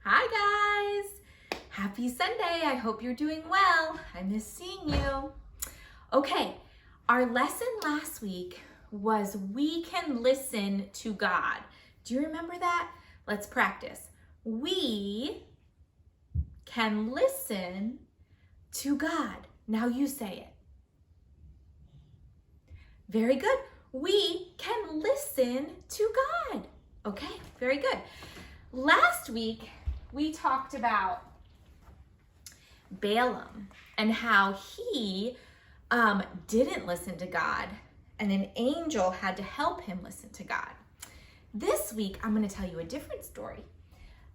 Hi guys! Happy Sunday! I hope you're doing well. I miss seeing you. Okay, our lesson last week was we can listen to God. Do you remember that? Let's practice. We can listen to God. Now you say it. Very good. We can listen to God. Okay, very good. Last week, we talked about Balaam and how he didn't listen to God and an angel had to help him listen to God. This week, I'm going to tell you a different story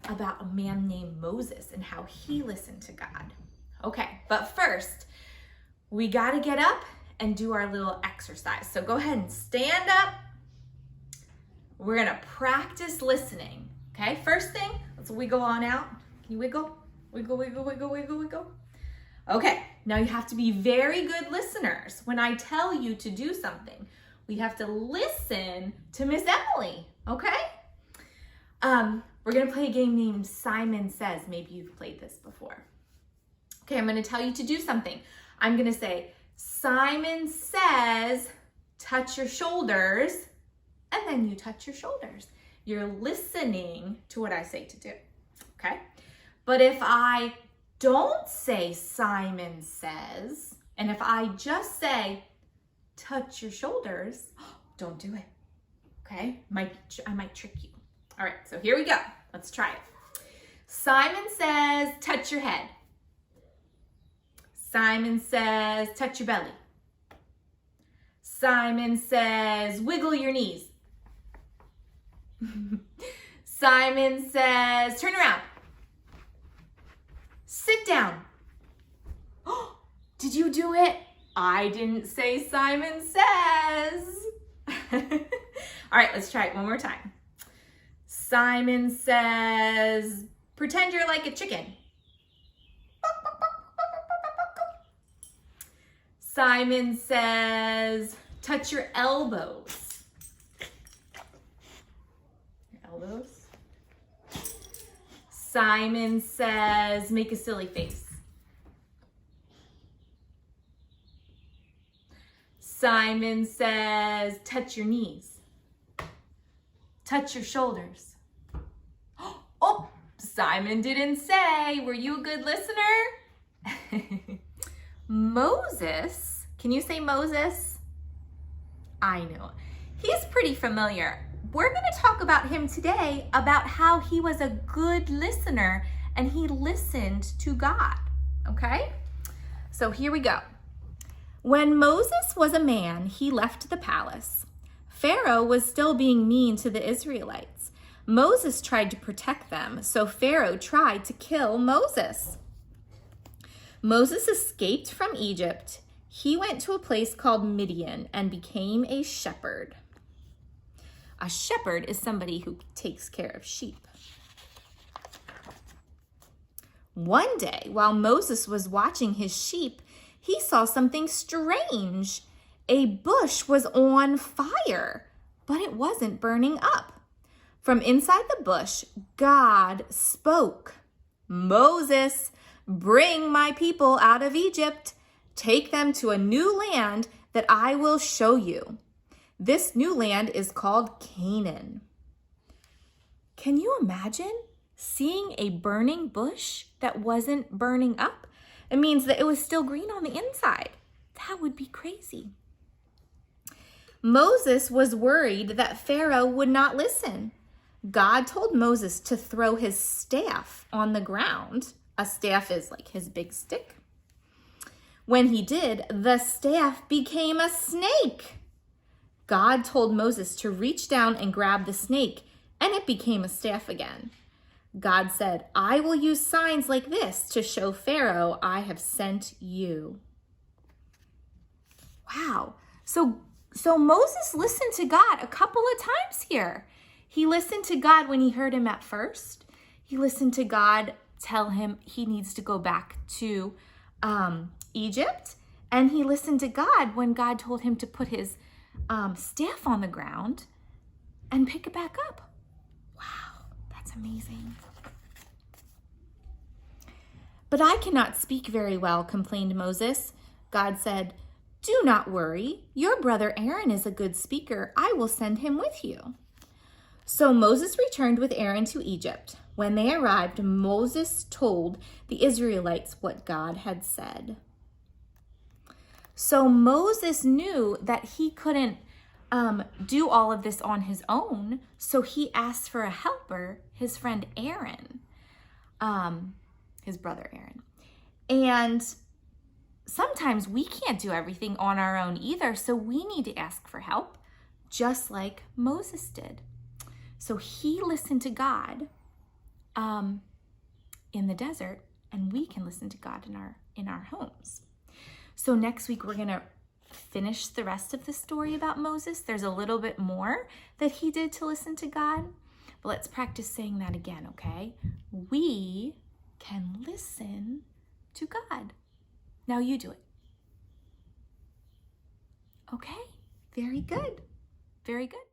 about a man named Moses and how he listened to God. Okay, but first, we got to get up and do our little exercise. So go ahead and stand up. We're going to practice listening. Okay, first thing, let's wiggle on out. Can you wiggle? Wiggle, wiggle, wiggle, wiggle, wiggle. Okay, now you have to be very good listeners. When I tell you to do something, we have to listen to Miss Emily, okay? We're gonna play a game named Simon Says. Maybe you've played this before. Okay, I'm gonna tell you to do something. I'm gonna say, Simon says, touch your shoulders, and then you touch your shoulders. You're listening to what I say to do, okay? But if I don't say Simon says, and if I just say touch your shoulders, don't do it, okay? I might trick you. All right, so here we go. Let's try it. Simon says touch your head. Simon says touch your belly. Simon says wiggle your knees. Simon says, turn around. Sit down. Oh, did you do it? I didn't say Simon says. All right, let's try it one more time. Simon says, pretend you're like a chicken. Simon says, touch your elbows. Elbows. Simon says, make a silly face. Simon says, touch your knees. Touch your shoulders. Oh, Simon didn't say. Were you a good listener? Moses, can you say Moses? I know. He's pretty familiar. We're going to talk about him today, about how he was a good listener and he listened to God, okay? So here we go. When Moses was a man, he left the palace. Pharaoh was still being mean to the Israelites. Moses tried to protect them, so Pharaoh tried to kill Moses. Moses escaped from Egypt. He went to a place called Midian and became a shepherd. A shepherd is somebody who takes care of sheep. One day, while Moses was watching his sheep, he saw something strange. A bush was on fire, but it wasn't burning up. From inside the bush, God spoke. Moses, bring my people out of Egypt. Take them to a new land that I will show you. This new land is called Canaan. Can you imagine seeing a burning bush that wasn't burning up? It means that it was still green on the inside. That would be crazy. Moses was worried that Pharaoh would not listen. God told Moses to throw his staff on the ground. A staff is like his big stick. When he did, the staff became a snake. God told Moses to reach down and grab the snake, and it became a staff again. God said, I will use signs like this to show Pharaoh I have sent you. Wow. So Moses listened to God a couple of times here. He listened to God when he heard him at first. He listened to God tell him he needs to go back to Egypt. And he listened to God when God told him to put his staff on the ground and pick it back up. Wow, that's amazing. "But I cannot speak very well," complained Moses. God said, "Do not worry. Your brother Aaron is a good speaker. I will send him with you." So Moses returned with Aaron to Egypt. When they arrived, Moses told the Israelites what God had said. So Moses knew that he couldn't do all of this on his own. So he asked for a helper, his friend Aaron, his brother Aaron. And sometimes we can't do everything on our own either. So we need to ask for help, just like Moses did. So he listened to God in the desert, and we can listen to God in our homes. So next week, we're going to finish the rest of the story about Moses. There's a little bit more that he did to listen to God, but let's practice saying that again, okay? We can listen to God. Now you do it. Okay, very good. Very good.